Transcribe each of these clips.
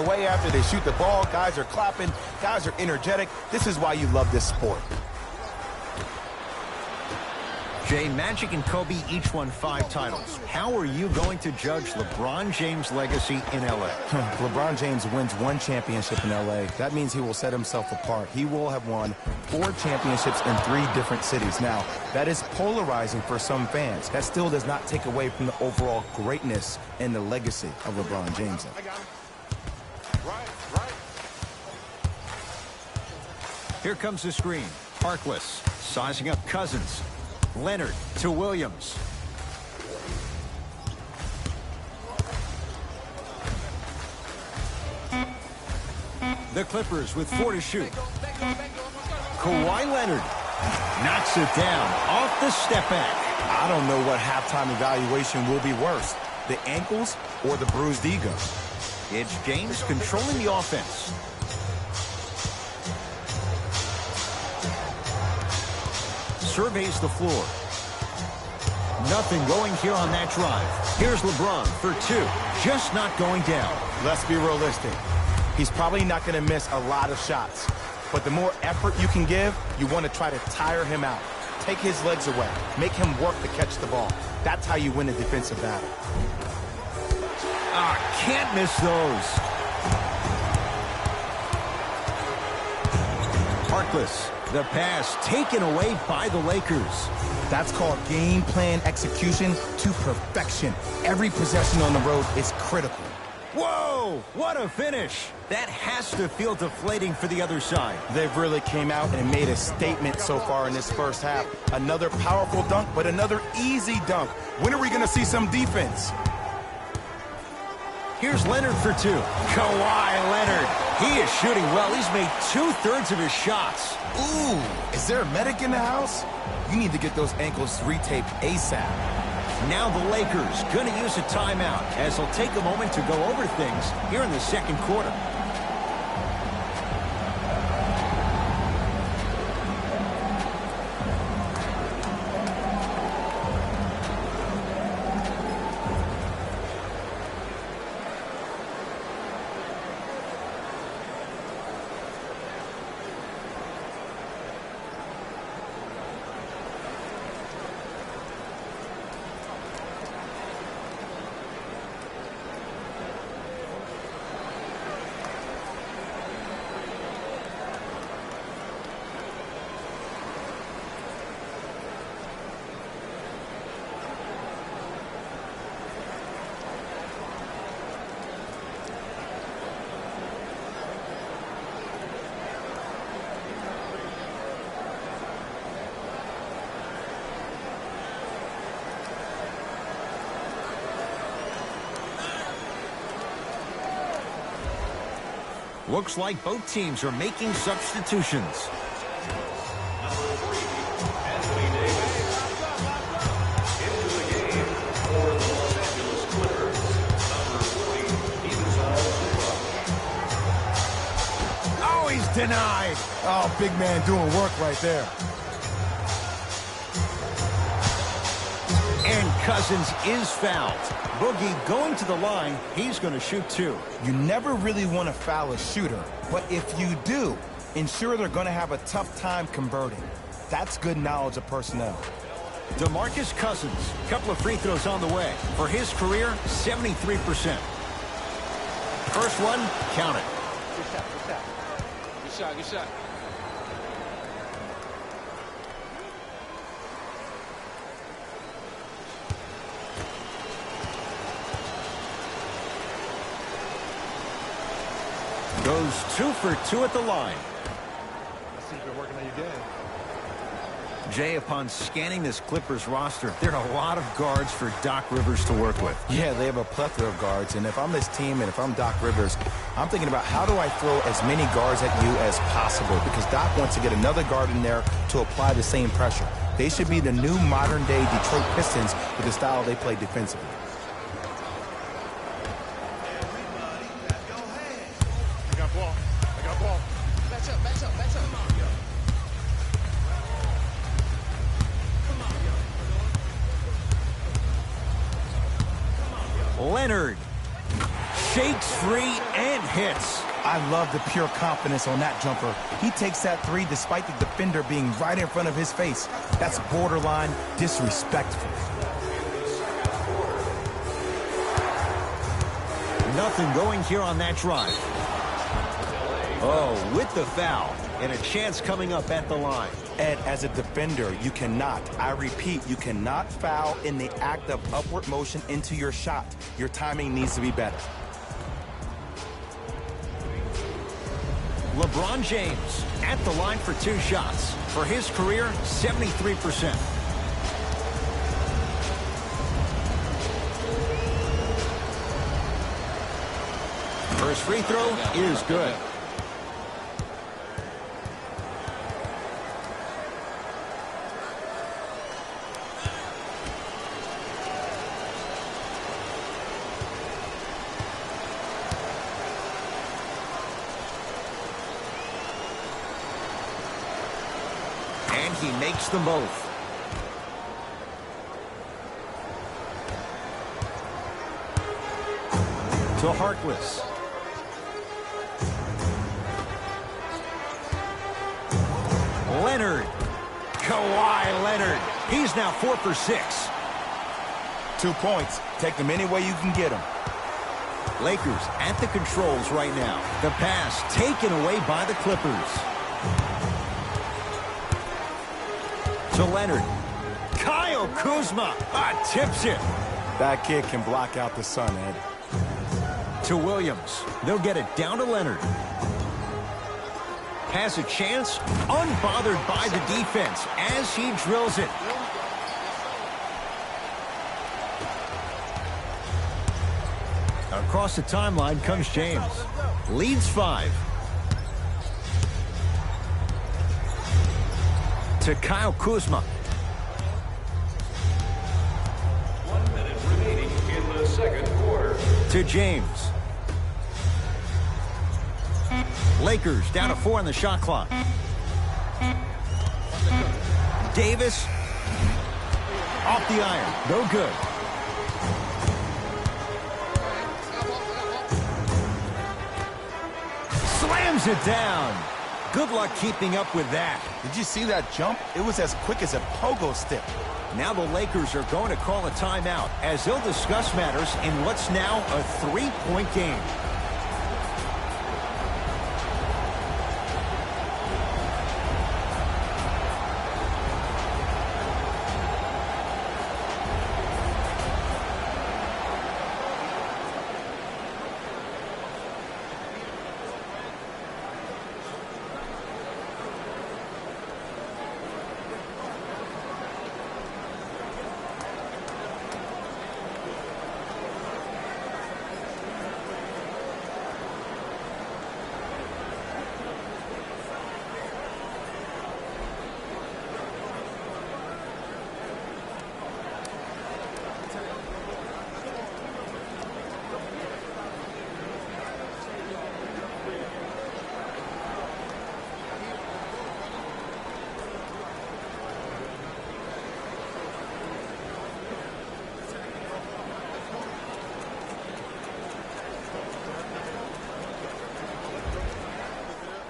away after they shoot the ball. Guys are clapping. Guys are energetic. This is why you love this sport. Jay, Magic and Kobe each won 5 titles. How are you going to judge LeBron James' legacy in L.A.? LeBron James wins 1 championship in L.A. That means he will set himself apart. He will have won 4 championships in 3 different cities. Now, that is polarizing for some fans. That still does not take away from the overall greatness and the legacy of LeBron James. Here comes the screen. Harkless sizing up Cousins. Leonard to Williams. The Clippers with 4 to shoot. Kawhi Leonard knocks it down off the step back. I don't know what halftime evaluation will be worse, the ankles or the bruised ego. It's James controlling the offense. Surveys the floor. Nothing going here on that drive. Here's LeBron for 2. Just not going down. Let's be realistic. He's probably not going to miss a lot of shots. But the more effort you can give, you want to try to tire him out. Take his legs away. Make him work to catch the ball. That's how you win a defensive battle. Can't miss those. Harkless. The pass taken away by the Lakers. That's called game plan execution to perfection. Every possession on the road is critical. Whoa, what a finish. That has to feel deflating for the other side. They've really came out and made a statement so far in this first half. Another powerful dunk, but another easy dunk. When are we going to see some defense? Here's Leonard for 2. Kawhi Leonard. He is shooting well. He's made 2/3 of his shots. Ooh, is there a medic in the house? You need to get those ankles retaped ASAP. Now the Lakers going to use a timeout as they'll take a moment to go over things here in the second quarter. Looks like both teams are making substitutions. Oh, he's denied. Oh, big man doing work right there. And Cousins is fouled. Boogie going to the line. He's going to shoot 2. You never really want to foul a shooter, but if you do, ensure they're going to have a tough time converting. That's good knowledge of personnel. DeMarcus Cousins, couple of free throws on the way. For his career, 73%. First one, count it. Good shot, good shot. Good shot, good shot. Goes 2 for 2 at the line. I see you've been working on your game. Jay, upon scanning this Clippers roster, there are a lot of guards for Doc Rivers to work with. Yeah, they have a plethora of guards, and if I'm this team and if I'm Doc Rivers, I'm thinking about how do I throw as many guards at you as possible, because Doc wants to get another guard in there to apply the same pressure. They should be the new modern-day Detroit Pistons with the style they play defensively. I got ball. I got ball. Match up, match up, match up. Leonard Shakes free and hits. I love the pure confidence on that jumper. He takes that three despite the defender being right in front of his face. That's borderline disrespectful. Nothing going here on that drive. Oh, with the foul. And a chance coming up at the line. Ed, as a defender, you cannot, I repeat, you cannot foul in the act of upward motion into your shot. Your timing needs to be better. LeBron James at the line for 2 shots. For his career, 73%. First free throw is good. And he makes them both. To Harkless. Leonard. Kawhi Leonard. He's now 4 for 6. 2 points. Take them any way you can get them. Lakers at the controls right now. The pass taken away by the Clippers. To Leonard. Kyle Kuzma tips it. That kid can block out the sun, Ed. To Williams. They'll get it down to Leonard. Has a chance, unbothered by the defense as he drills it. Across the timeline comes James. Leads 5. To Kyle Kuzma. 1 minute remaining in the second quarter. To James. Lakers down to 4 on the shot clock. Davis. Off the iron. No good. Slams it down. Good luck keeping up with that. Did you see that jump? It was as quick as a pogo stick. Now the Lakers are going to call a timeout as they'll discuss matters in what's now a 3-point game.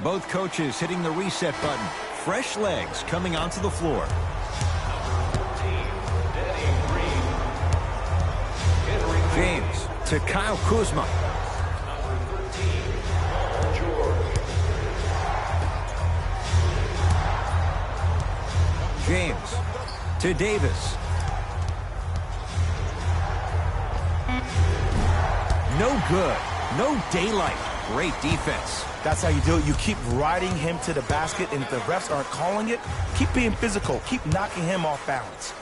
Both coaches hitting the reset button. Fresh legs coming onto the floor. James to Kyle Kuzma. James to Davis. No good. No daylight. Great defense. That's how you do it. You keep riding him to the basket, and if the refs aren't calling it, keep being physical. Keep knocking him off balance.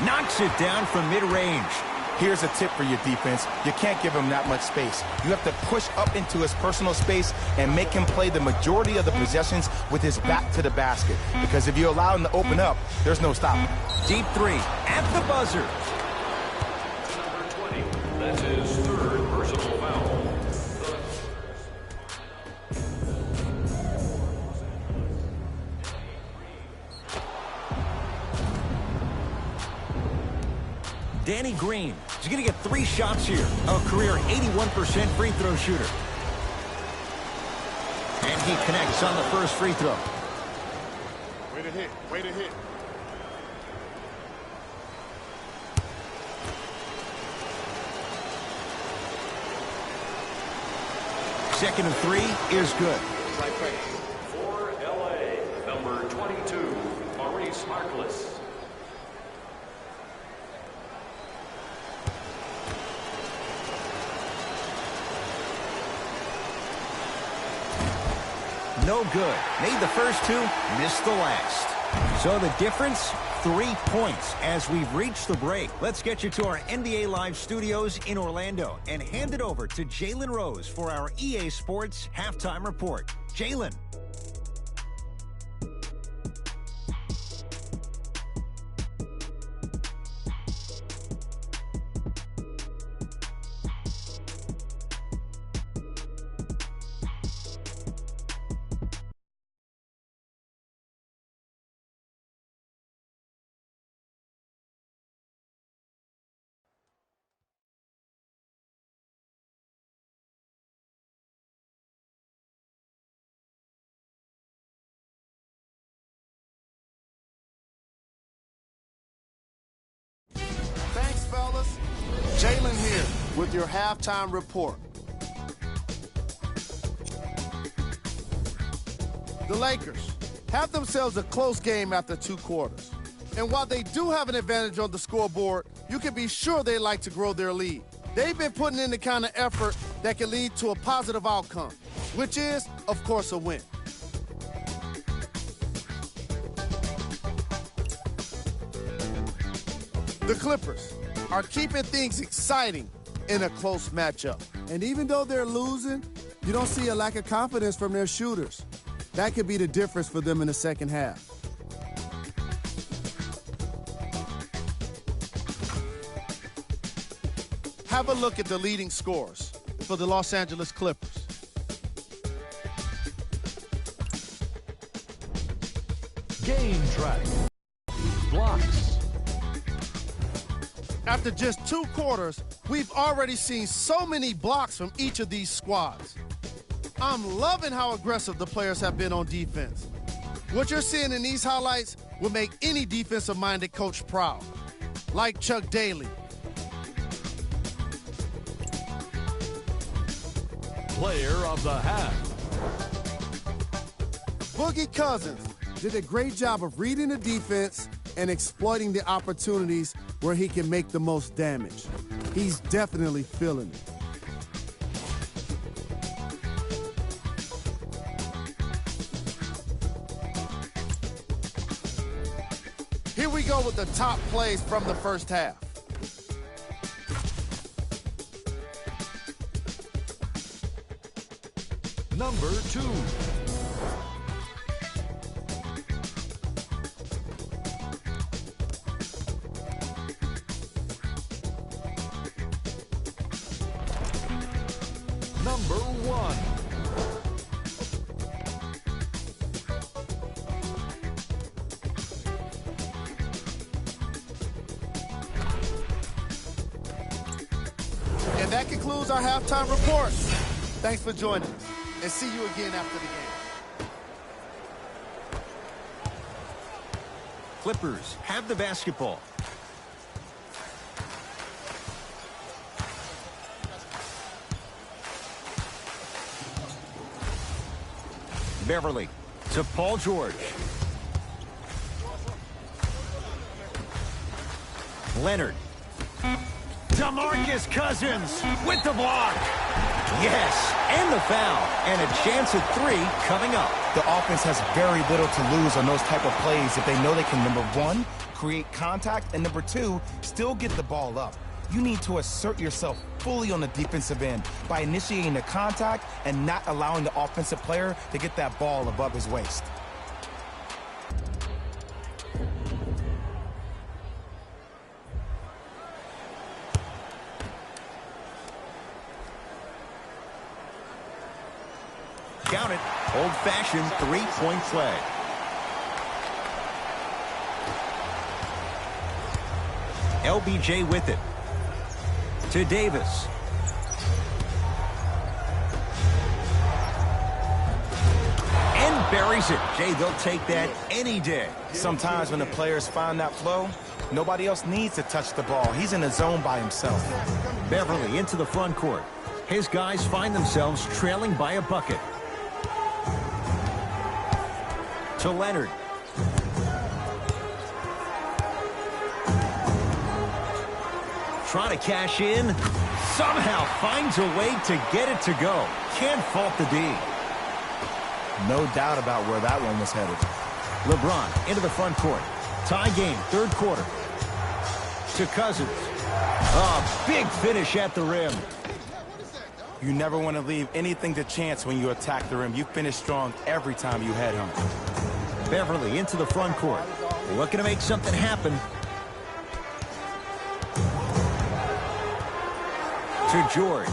Knocks it down from mid-range. Here's a tip for your defense. You can't give him that much space. You have to push up into his personal space and make him play the majority of the possessions with his back to the basket. Because if you allow him to open up, there's no stopping. Deep three at the buzzer. Number 20. That's his third personal foul. Danny Green. He's going to get 3 shots here. A career 81% free throw shooter. And he connects on the first free throw. Way to hit. Way to hit. Second and 3 is good. For LA, number 22, Maurice Harkless. No good. Made the first 2, missed the last. So the difference, 3 points as we've reached the break. Let's get you to our NBA Live studios in Orlando and hand it over to Jalen Rose for our EA Sports Halftime Report. Jalen. Thanks, fellas. Jalen here with your halftime report. The Lakers have themselves a close game after 2 quarters. And while they do have an advantage on the scoreboard, you can be sure they like to grow their lead. They've been putting in the kind of effort that can lead to a positive outcome, which is, of course, a win. The Clippers are keeping things exciting in a close matchup. And even though they're losing, you don't see a lack of confidence from their shooters. That could be the difference for them in the second half. Have a look at the leading scorers for the Los Angeles Clippers. Game track. Blocks. After just 2 quarters, we've already seen so many blocks from each of these squads. I'm loving how aggressive the players have been on defense. What you're seeing in these highlights will make any defensive-minded coach proud, like Chuck Daly. Player of the half. Boogie Cousins did a great job of reading the defense and exploiting the opportunities where he can make the most damage. He's definitely feeling it. Here we go with the top plays from the first half. Number 2. Number 1. And that concludes our halftime report. Thanks for joining us, and see you again after the game. Clippers have the basketball. Beverly to Paul George. Leonard. DeMarcus Cousins with the block. Yes, and the foul. And a chance at 3 coming up. The offense has very little to lose on those type of plays if they know they can, number 1, create contact, and number 2, still get the ball up. You need to assert yourself fully on the defensive end by initiating the contact and not allowing the offensive player to get that ball above his waist. Count it. Old-fashioned 3-point play. LBJ with it. To Davis. And buries it. Jay, they'll take that any day. Sometimes when the players find that flow, nobody else needs to touch the ball. He's in the zone by himself. Beverly into the front court. His guys find themselves trailing by a bucket. To Leonard. Trying to cash in. Somehow finds a way to get it to go. Can't fault the D. No doubt about where that one was headed. LeBron into the front court. Tie game, third quarter. To Cousins. A big finish at the rim. You never want to leave anything to chance when you attack the rim. You finish strong every time you head home. Beverly into the front court. Looking to make something happen. To George.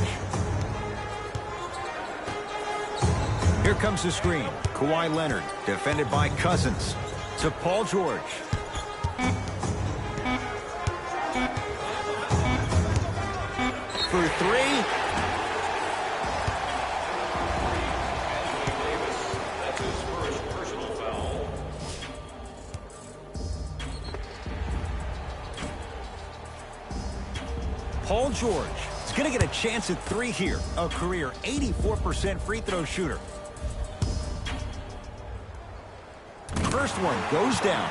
Here comes the screen. Kawhi Leonard, defended by Cousins. To Paul George. For three. That's his first personal foul. Paul George is going to get a chance at three here. A career 84% free throw shooter. First one goes down.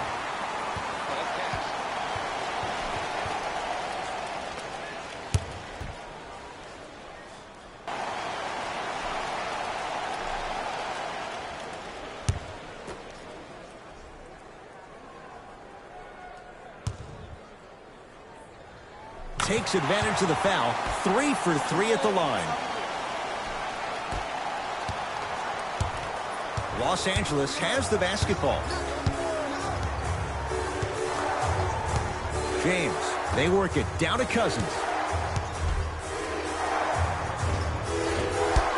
Takes advantage of the foul. 3 for 3 at the line. Los Angeles has the basketball. James, they work it down to Cousins.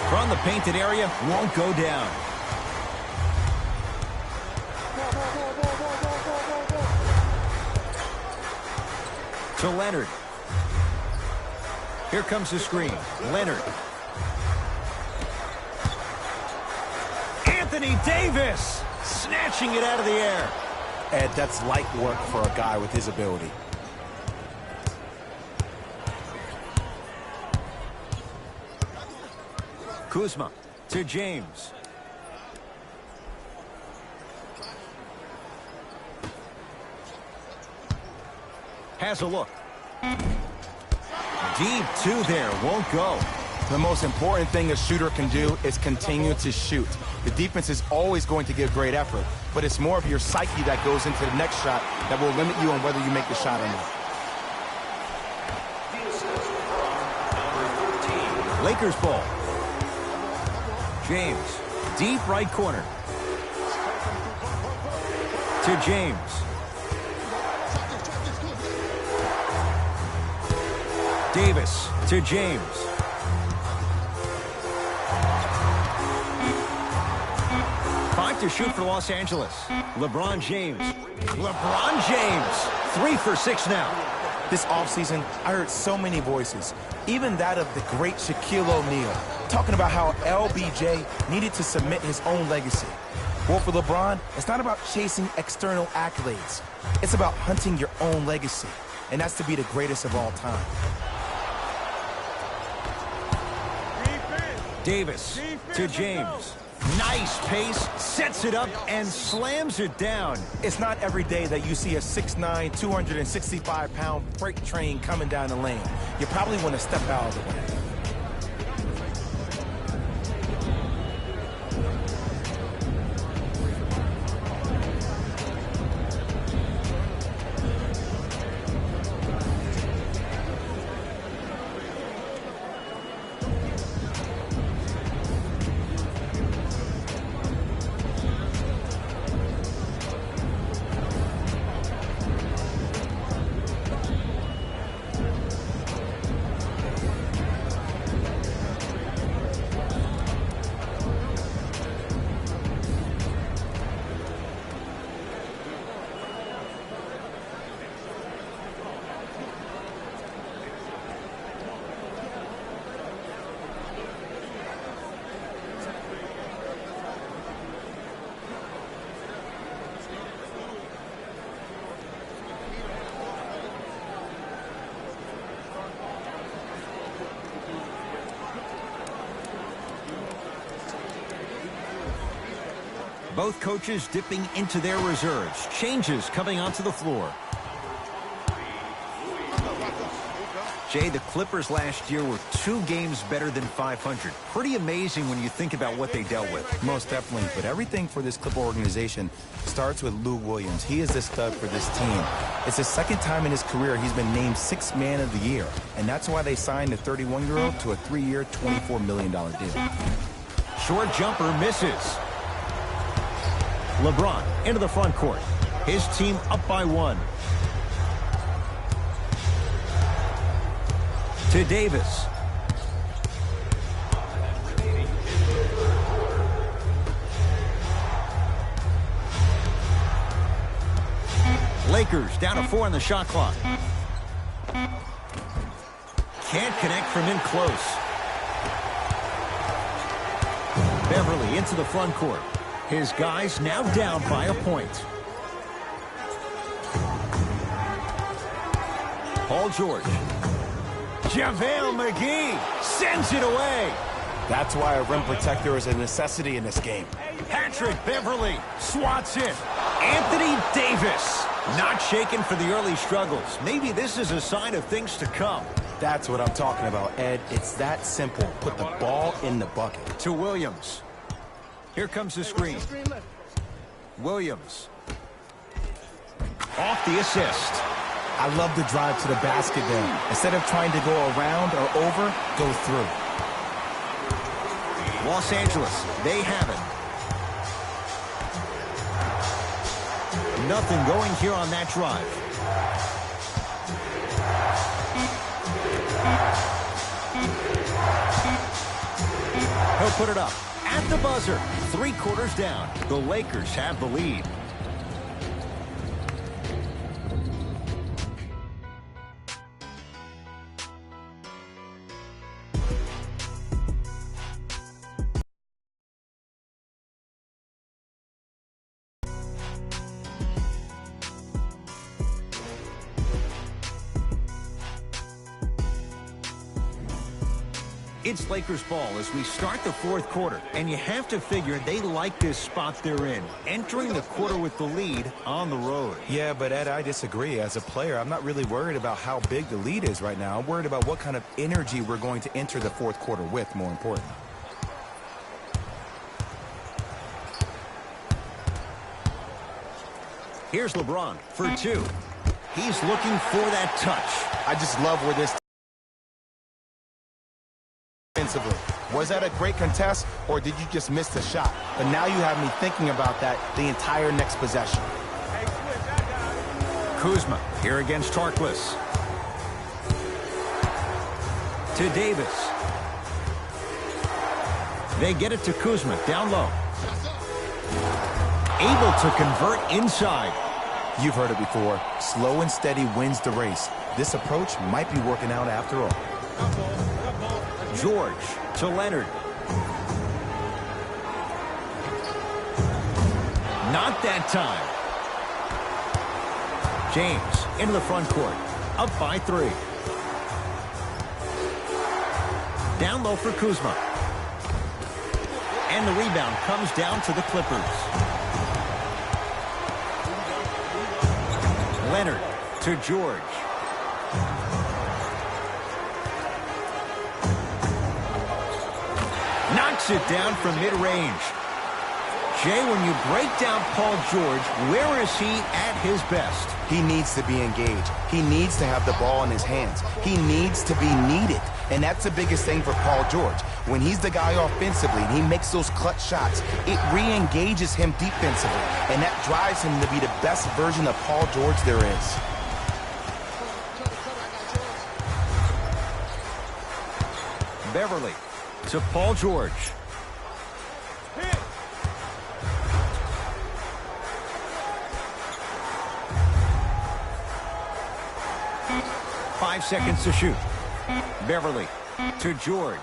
From the painted area, won't go down. To Leonard. Here comes the screen. Leonard. Anthony Davis snatching it out of the air. Ed, that's light work for a guy with his ability. Kuzma to James. Has a look. Deep two there, won't go. The most important thing a shooter can do is continue to shoot. The defense is always going to give great effort, but it's more of your psyche that goes into the next shot that will limit you on whether you make the shot or not. Lakers ball. James, deep right corner. To James. Davis to James. Five to shoot for Los Angeles. LeBron James. LeBron James. 3 for 6 now. This offseason, I heard so many voices, even that of the great Shaquille O'Neal, talking about how LBJ needed to submit his own legacy. Well, for LeBron, it's not about chasing external accolades. It's about hunting your own legacy, and that's to be the greatest of all time. Davis to James. Nice pace, sets it up, and slams it down. It's not every day that you see a 6'9", 265-pound freight train coming down the lane. You probably want to step out of the way. Both coaches dipping into their reserves. Changes coming onto the floor. Jay, the Clippers last year were 2 games better than 500. Pretty amazing when you think about what they dealt with. Most definitely. But everything for this Clipper organization starts with Lou Williams. He is the stud for this team. It's the second time in his career he's been named 6th Man of the Year. And that's why they signed the 31-year-old to a 3-year, $24 million deal. Short jumper misses. LeBron into the front court. His team up by 1. To Davis. Lakers down to 4 on the shot clock. Can't connect from in close. Beverly into the front court. His guys now down by a point. Paul George. JaVale McGee sends it away. That's why a rim protector is a necessity in this game. Patrick Beverly swats it. Anthony Davis not shaken for the early struggles. Maybe this is a sign of things to come. That's what I'm talking about, Ed. It's that simple. Put the ball in the bucket. To Williams. Here comes the screen. Williams. Off the assist. I love the drive to the basket there. Instead of trying to go around or over, go through. Los Angeles, they have it. Nothing going here on that drive. He'll put it up at the buzzer. 3 quarters down. The Lakers have the lead. It's Lakers ball as we start the 4th quarter, and you have to figure they like this spot they're in, entering the quarter with the lead on the road. Yeah, but Ed, I disagree. As a player, I'm not really worried about how big the lead is right now. I'm worried about what kind of energy we're going to enter the 4th quarter with, more important. Here's LeBron for 2. He's looking for that touch. I just love where this defensively. Was that a great contest, or did you just miss the shot? But now you have me thinking about that the entire next possession. Kuzma here against Tarkles. To Davis. They get it to Kuzma down low. Able to convert inside. You've heard it before. Slow and steady wins the race. This approach might be working out after all. George to Leonard. Not that time. James into the front court. Up by 3. Down low for Kuzma. And the rebound comes down to the Clippers. Leonard to George. Knocks it down from mid-range. Jay, when you break down Paul George, where is he at his best? He needs to be engaged. He needs to have the ball in his hands. He needs to be needed. And that's the biggest thing for Paul George. When he's the guy offensively and he makes those clutch shots, it re-engages him defensively. And that drives him to be the best version of Paul George there is. Beverly to Paul George. 5 seconds to shoot. Beverly to George.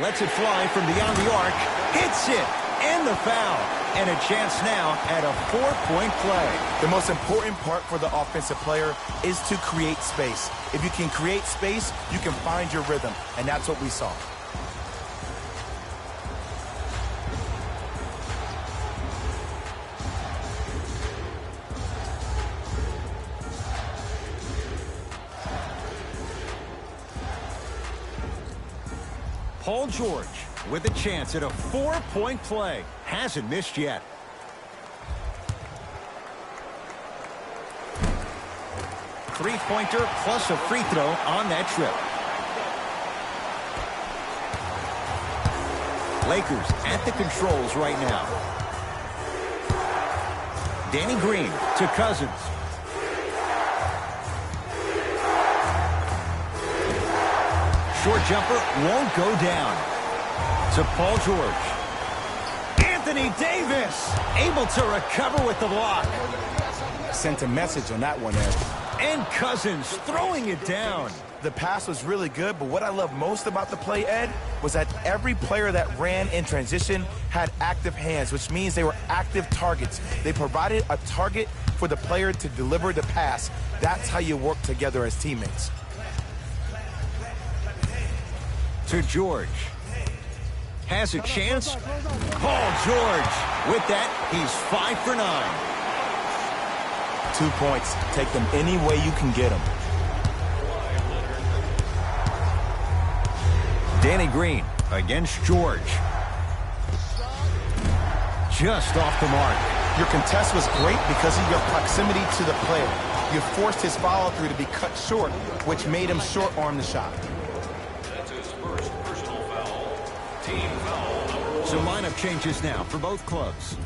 Lets it fly from beyond the arc. Hits it. And the foul. And a chance now at a 4-point play. The most important part for the offensive player is to create space. If you can create space, you can find your rhythm. And that's what we saw. Paul George with a chance at a 4-point play. Hasn't missed yet. Three-pointer plus a free throw on that trip. Lakers at the controls right now. Danny Green to Cousins. Short jumper won't go down. To Paul George. Anthony Davis able to recover with the block. Sent a message on that one, Ed. And Cousins throwing it down. The pass was really good, but what I love most about the play, Ed, was that every player that ran in transition had active hands, which means they were active targets. They provided a target for the player to deliver the pass. That's how you work together as teammates. To George. Has a chance. Paul George. With that, he's 5 for 9. 2 points. Take them any way you can get them. Danny Green against George. Just off the mark. Your contest was great because of your proximity to the player. You forced his follow-through to be cut short, which made him short-arm the shot. That's his first personal foul. Team foul number 1. So lineup changes now for both clubs.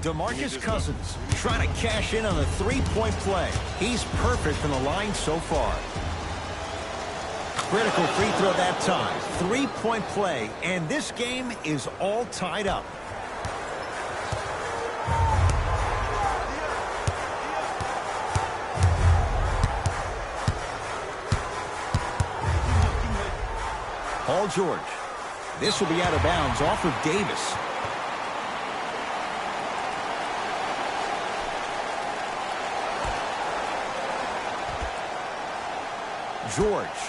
DeMarcus Cousins trying to cash in on a 3-point play. He's perfect from the line so far. Critical free throw that time. 3-point play, and this game is all tied up. Paul George. This will be out of bounds off of Davis. George.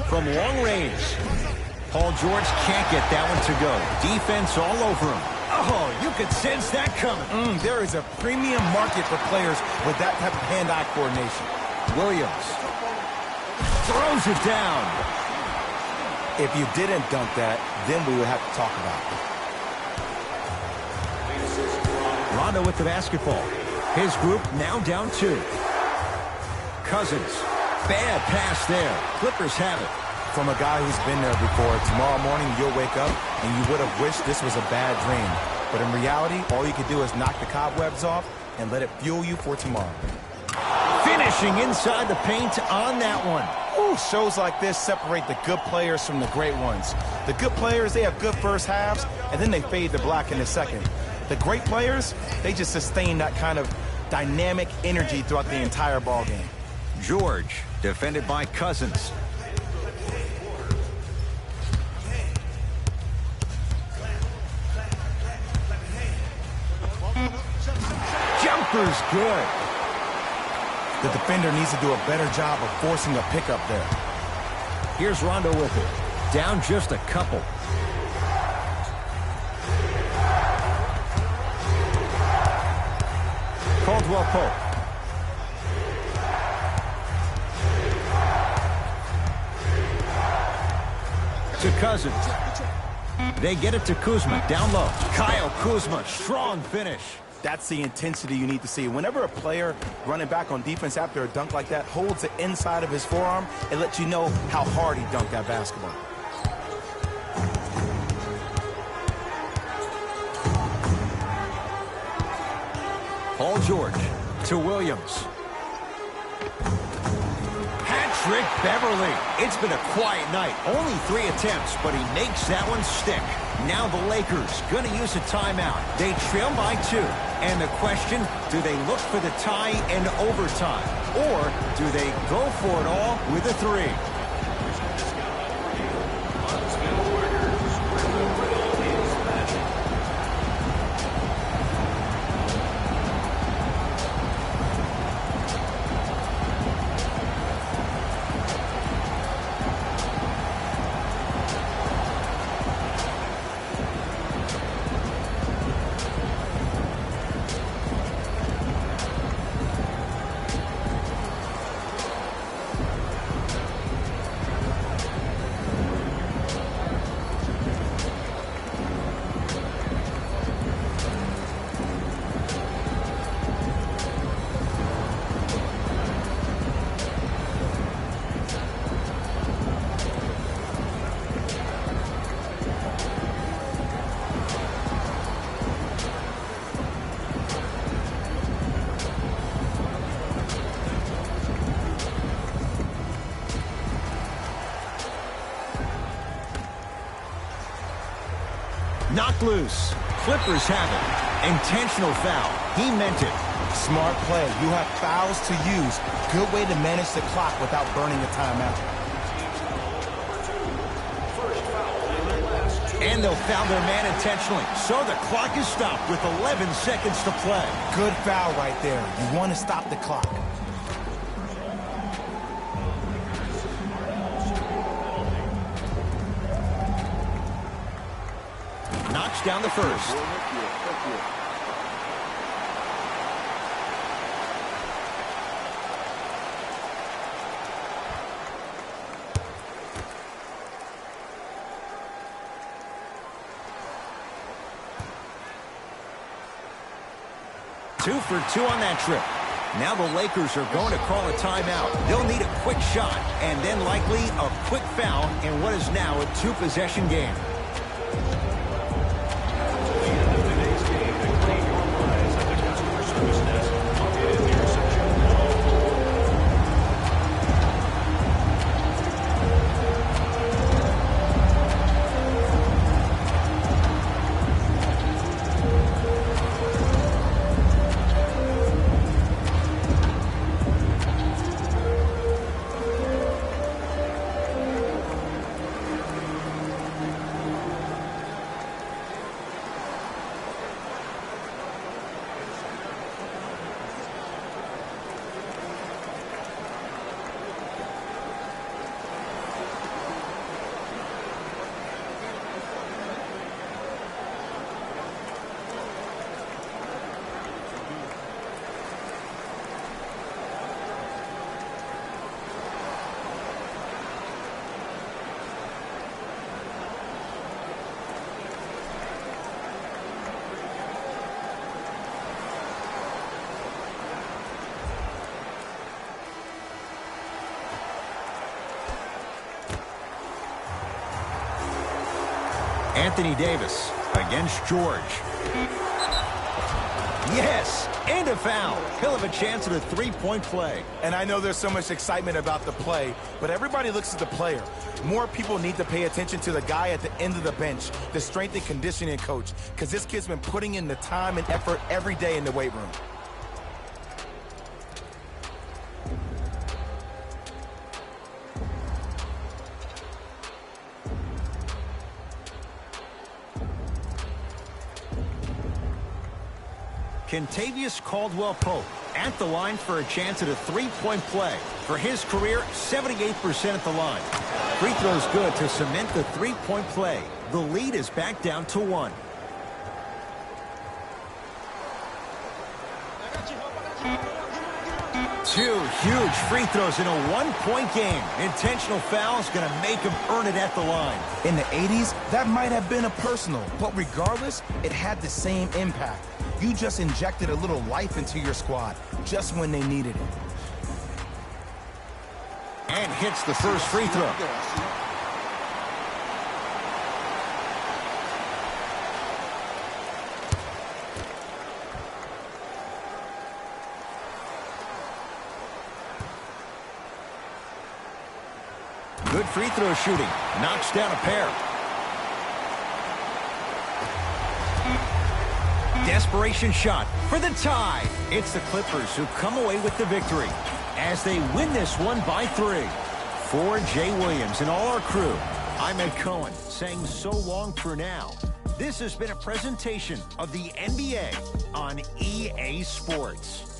From long range. Paul George can't get that one to go. Defense all over him. Oh, you could sense that coming. There is a premium market for players with that type of hand-eye coordination. Williams throws it down. If you didn't dunk that, then we would have to talk about it. Rondo with the basketball. His group now down 2. Cousins. Bad pass there. Clippers have it. From a guy who's been there before, tomorrow morning you'll wake up and you would have wished this was a bad dream. But in reality, all you can do is knock the cobwebs off and let it fuel you for tomorrow. Finishing inside the paint on that one. Ooh, shows like this separate the good players from the great ones. The good players, they have good first halves, and then they fade to black in the second. The great players, they just sustain that kind of dynamic energy throughout the entire ball game. George, defended by Cousins. Jumper's good. The defender needs to do a better job of forcing a pickup there. Here's Rondo with it. Down just a couple. Caldwell Pope. To Cousins. They get it to Kuzma. Down low. Kyle Kuzma. Strong finish. That's the intensity you need to see. Whenever a player running back on defense after a dunk like that holds the inside of his forearm, it lets you know how hard he dunked that basketball. Paul George to Williams. Patrick Beverly. It's been a quiet night. Only 3 attempts, but he makes that one stick. Now the Lakers going to use a timeout. They trail by 2. And the question, do they look for the tie in overtime? Or do they go for it all with a 3? Knocked loose. Clippers have it. Intentional foul. He meant it. Smart play. You have fouls to use. Good way to manage the clock without burning a timeout. And they'll foul their man intentionally. So the clock is stopped with 11 seconds to play. Good foul right there. You want to stop the clock. Knocks down the first. Two for two on that trip. Now the Lakers are going to call a timeout. They'll need a quick shot and then likely a quick foul in what is now a two-possession game. Anthony Davis against George. Yes, and a foul. He'll have a chance at a three-point play. And I know there's so much excitement about the play, but everybody looks at the player. More people need to pay attention to the guy at the end of the bench, the strength and conditioning coach, because this kid's been putting in the time and effort every day in the weight room. Kentavious Caldwell-Pope at the line for a chance at a three-point play. For his career, 78% at the line. Free throw's good to cement the three-point play. The lead is back down to 1. Two huge free throws in a one-point game. Intentional foul is going to make him earn it at the line. In the 80s, that might have been a personal, but regardless, it had the same impact. You just injected a little life into your squad, just when they needed it. And hits the first free throw. Good free throw shooting. Knocks down a pair. Desperation shot for the tie. It's the Clippers who come away with the victory as they win this one by 3. For Jay Williams and all our crew, I'm Ed Cohen saying so long for now. This has been a presentation of the NBA on EA Sports.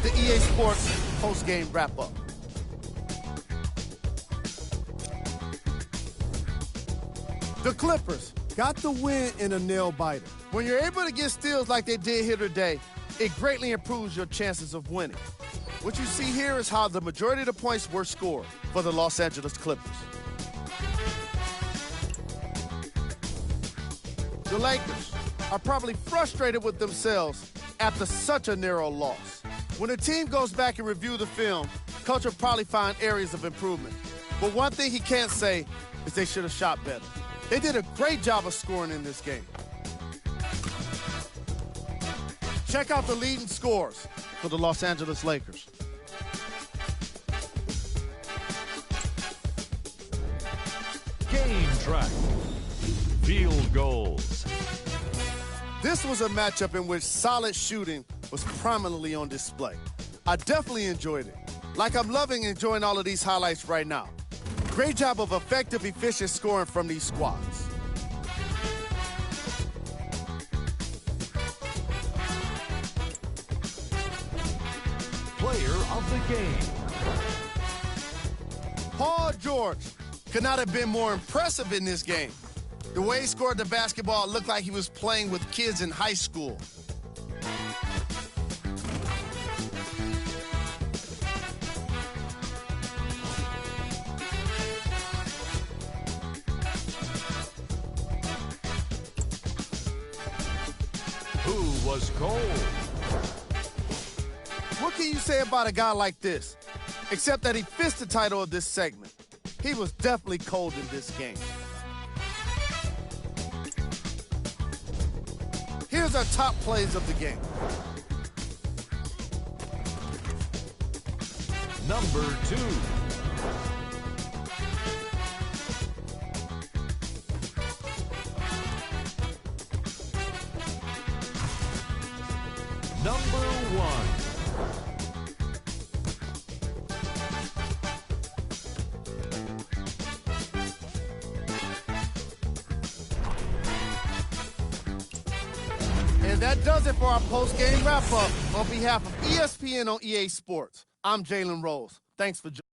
The EA Sports post-game wrap-up. The Clippers got the win in a nail-biter. When you're able to get steals like they did here today, it greatly improves your chances of winning. What you see here is how the majority of the points were scored for the Los Angeles Clippers. The Lakers are probably frustrated with themselves after such a narrow loss. When a team goes back and review the film, Coach will probably find areas of improvement. But one thing he can't say is they should have shot better. They did a great job of scoring in this game. Check out the leading scores for the Los Angeles Lakers. Game track. Field goals. This was a matchup in which solid shooting was prominently on display. I definitely enjoyed it. Like I'm loving enjoying all of these highlights right now. Great job of effective, efficient scoring from these squads. Player of the game. Paul George could not have been more impressive in this game. The way he scored the basketball looked like he was playing with kids in high school. Who was cold? What can you say about a guy like this? Except that he fits the title of this segment. He was definitely cold in this game. Here's our top plays of the game. Number 2. Number 1. And that does it for our post-game wrap-up. On behalf of ESPN on EA Sports, I'm Jalen Rose. Thanks for joining.